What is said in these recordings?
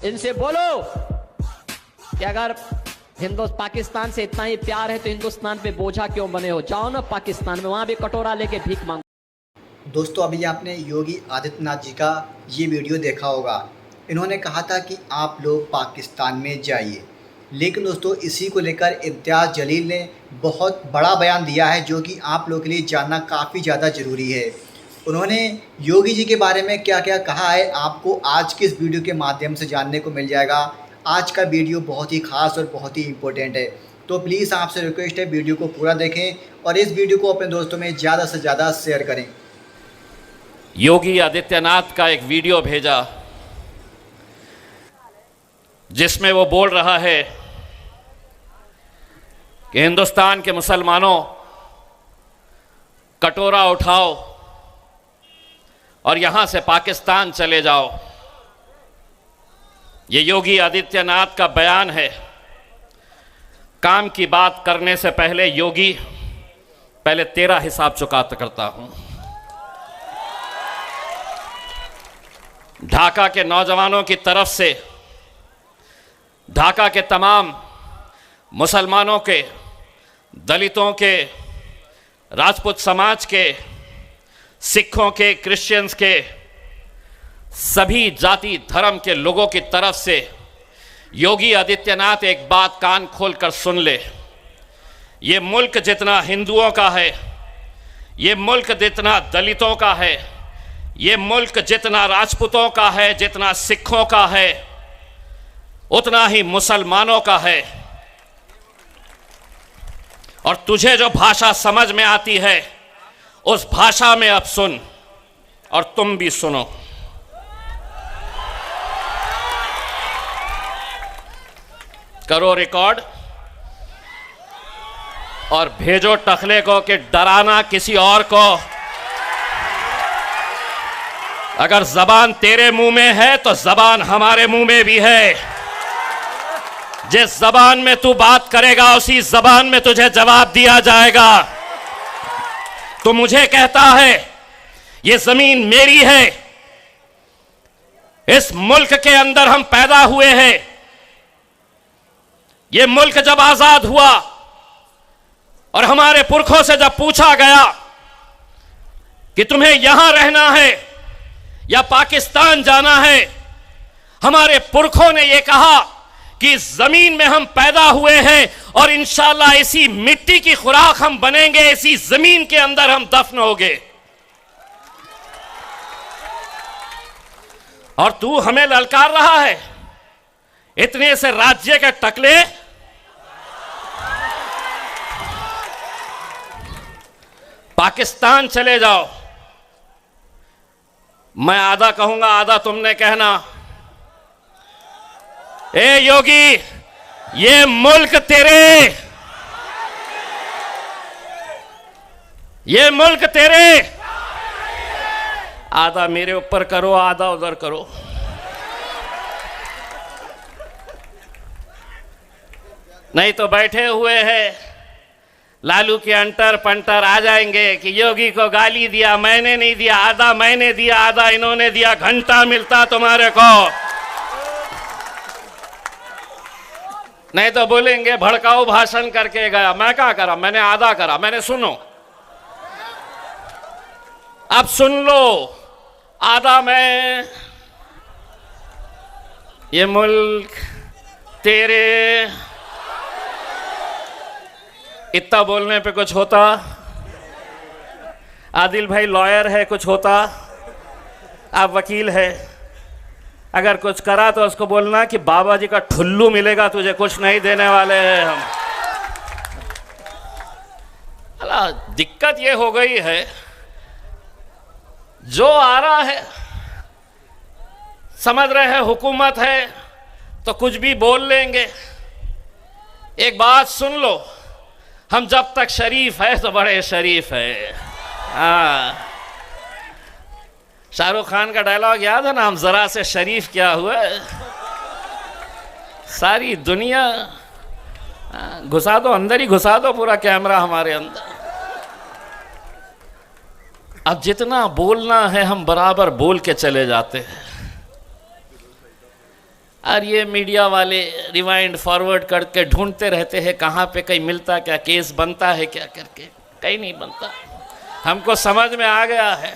इनसे बोलो कि अगर पाकिस्तान से इतना ही प्यार है तो हिंदुस्तान पे बोझा क्यों बने हो। जाओ ना पाकिस्तान में, वहां भी कटोरा लेके भीख मांगो। दोस्तों, अभी आपने योगी आदित्यनाथ जी का ये वीडियो देखा होगा। इन्होंने कहा था कि आप लोग पाकिस्तान में जाइए, लेकिन दोस्तों इसी को लेकर इम्तियाज़ जलील ने बहुत बड़ा बयान दिया है जो कि आप लोगों के लिए जानना काफ़ी ज़्यादा ज़रूरी है। उन्होंने योगी जी के बारे में क्या क्या कहा है आपको आज के इस वीडियो के माध्यम से जानने को मिल जाएगा। आज का वीडियो बहुत ही ख़ास और बहुत ही इम्पोर्टेंट है, तो प्लीज़ आपसे रिक्वेस्ट है वीडियो को पूरा देखें और इस वीडियो को अपने दोस्तों में ज़्यादा से ज़्यादा शेयर करें। योगी आदित्यनाथ का एक वीडियो भेजा जिसमें वो बोल रहा है कि हिंदुस्तान के मुसलमानों, कटोरा उठाओ और यहां से पाकिस्तान चले जाओ। ये योगी आदित्यनाथ का बयान है। काम की बात करने से पहले योगी, पहले तेरा हिसाब चुकाता करता हूं। ढाका के नौजवानों की तरफ से ढाका के तमाम मुसलमानों के, दलितों के, राजपूत समाज के, सिखों के, क्रिश्चियंस के, सभी जाति धर्म के लोगों की तरफ से योगी आदित्यनाथ एक बात कान खोलकर सुन ले। ये मुल्क जितना हिंदुओं का है, ये मुल्क जितना दलितों का है, ये मुल्क जितना राजपूतों का है, जितना सिखों का है, उतना ही मुसलमानों का है। और तुझे जो भाषा समझ में आती है उस भाषा में अब सुन और तुम भी सुनो। करो रिकॉर्ड और भेजो टखले को कि डराना किसी और को। अगर जबान तेरे मुंह में है तो जबान हमारे मुंह में भी है। जिस जबान में तू बात करेगा उसी जबान में तुझे जवाब दिया जाएगा। तो मुझे कहता है ये जमीन मेरी है, इस मुल्क के अंदर हम पैदा हुए हैं। ये मुल्क जब आजाद हुआ और हमारे पुरखों से जब पूछा गया कि तुम्हें यहां रहना है या पाकिस्तान जाना है, हमारे पुरखों ने यह कहा कि इस जमीन में हम पैदा हुए हैं और इंशाअल्लाह इसी मिट्टी की खुराक हम बनेंगे, इसी जमीन के अंदर हम दफन होंगे। और तू हमें ललकार रहा है इतने से राज्य के टकले। पाकिस्तान चले जाओ। मैं आधा कहूंगा, आधा तुमने कहना। ए योगी, ये मुल्क तेरे, ये मुल्क तेरे। आधा मेरे ऊपर करो, आधा उधर करो। नहीं तो बैठे हुए हैं लालू के अंटर पंटर आ जाएंगे कि योगी को गाली दिया, मैंने नहीं दिया, आधा मैंने दिया, आधा इन्होंने दिया। घंटा मिलता तुम्हारे को। नहीं तो बोलेंगे भड़काऊ भाषण करके गया। मैं क्या करा? मैंने आधा करा। मैंने सुनो, अब सुन लो। आधा मैं, ये मुल्क तेरे। इतना बोलने पे कुछ होता? आदिल भाई लॉयर है, कुछ होता? आप वकील है, अगर कुछ करा तो उसको बोलना कि बाबा जी का ठुल्लू मिलेगा, तुझे कुछ नहीं देने वाले हैं हम। अला दिक्कत ये हो गई है, जो आ रहा है समझ रहे हैं हुकूमत है तो कुछ भी बोल लेंगे। एक बात सुन लो, हम जब तक शरीफ है तो बड़े शरीफ है। हाँ, शाहरुख खान का डायलॉग याद है ना, हम जरा से शरीफ क्या हुआ। सारी दुनिया घुसा दो, अंदर ही घुसा दो पूरा कैमरा हमारे अंदर। अब जितना बोलना है हम बराबर बोल के चले जाते हैं। और ये मीडिया वाले रिवाइंड फॉरवर्ड करके ढूंढते रहते हैं कहाँ पे कहीं मिलता क्या, केस बनता है क्या करके। कहीं नहीं बनता। हमको समझ में आ गया है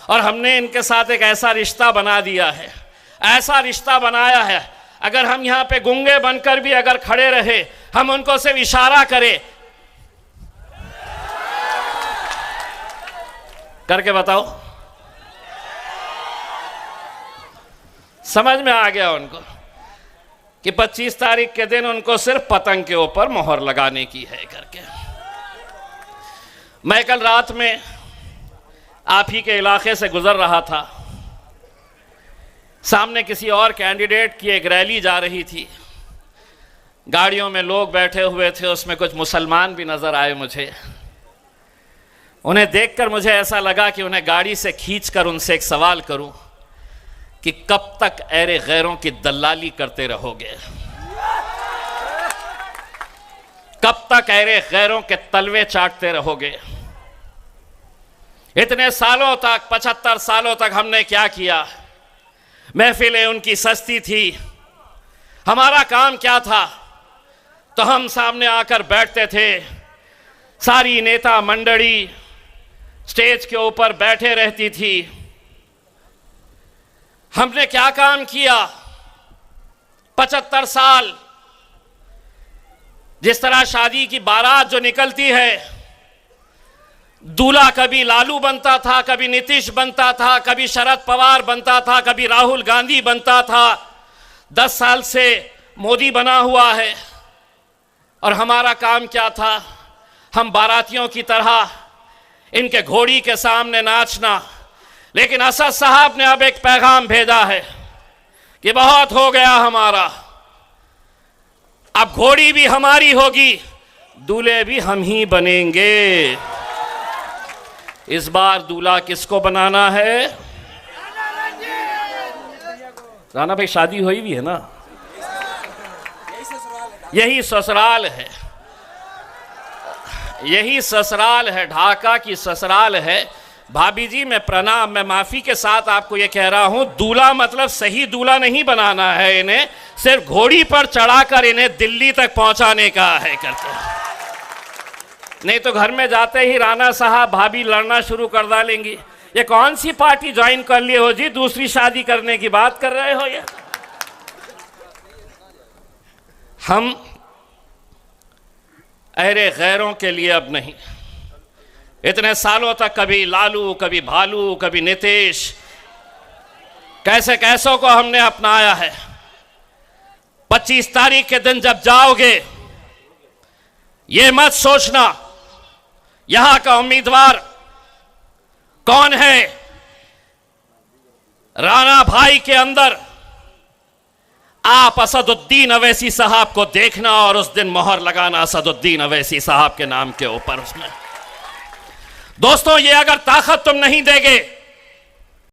और हमने इनके साथ एक ऐसा रिश्ता बना दिया है, ऐसा रिश्ता बनाया है, अगर हम यहाँ पे गूंगे बनकर भी अगर खड़े रहे, हम उनको सिर्फ इशारा करें, करके बताओ, समझ में आ गया उनको कि 25 तारीख के दिन उनको सिर्फ पतंग के ऊपर मोहर लगाने की है करके। मैं कल रात में आप ही के इलाके से गुजर रहा था, सामने किसी और कैंडिडेट की एक रैली जा रही थी, गाड़ियों में लोग बैठे हुए थे, उसमें कुछ मुसलमान भी नजर आए मुझे। उन्हें देखकर मुझे ऐसा लगा कि उन्हें गाड़ी से खींचकर उनसे एक सवाल करूं कि कब तक ऐरे गैरों की दलाली करते रहोगे, कब तक ऐरे गैरों के तलवे चाटते रहोगे। इतने सालों तक, 75 सालों तक हमने क्या किया? महफिलें उनकी सस्ती थी, हमारा काम क्या था? तो हम सामने आकर बैठते थे, सारी नेता मंडली स्टेज के ऊपर बैठे रहती थी। हमने क्या काम किया? 75 साल जिस तरह शादी की बारात जो निकलती है, दूल्हा कभी लालू बनता था, कभी नीतीश बनता था, कभी शरद पवार बनता था, कभी राहुल गांधी बनता था। 10 साल से मोदी बना हुआ है और हमारा काम क्या था? हम बारातियों की तरह इनके घोड़ी के सामने नाचना। लेकिन असद साहब ने अब एक पैगाम भेजा है कि बहुत हो गया हमारा, अब घोड़ी भी हमारी होगी, दूल्हे भी हम ही बनेंगे। इस बार दूल्हा किसको बनाना है? राणा भाई शादी हुई भी है ना, यही ससुराल है, यही ससुराल है, ढाका की ससुराल है। भाभी जी मैं प्रणाम, मैं माफी के साथ आपको ये कह रहा हूं, दूल्हा मतलब सही दूल्हा नहीं बनाना है, इन्हें सिर्फ घोड़ी पर चढ़ाकर इन्हें दिल्ली तक पहुंचाने का है करके। नहीं तो घर में जाते ही राणा साहब भाभी लड़ना शुरू कर डालेंगी, ये कौन सी पार्टी ज्वाइन कर लिए हो जी, दूसरी शादी करने की बात कर रहे हो ये? हम ऐरे गैरों के लिए अब नहीं, इतने सालों तक कभी लालू, कभी भालू, कभी नीतीश, कैसे कैसों को हमने अपनाया है। 25 तारीख के दिन जब जाओगे, ये मत सोचना यहां का उम्मीदवार कौन है। राणा भाई के अंदर आप असदुद्दीन अवैसी साहब को देखना और उस दिन मोहर लगाना असदुद्दीन अवैसी साहब के नाम के ऊपर। उसमें दोस्तों, ये अगर ताकत तुम नहीं देगे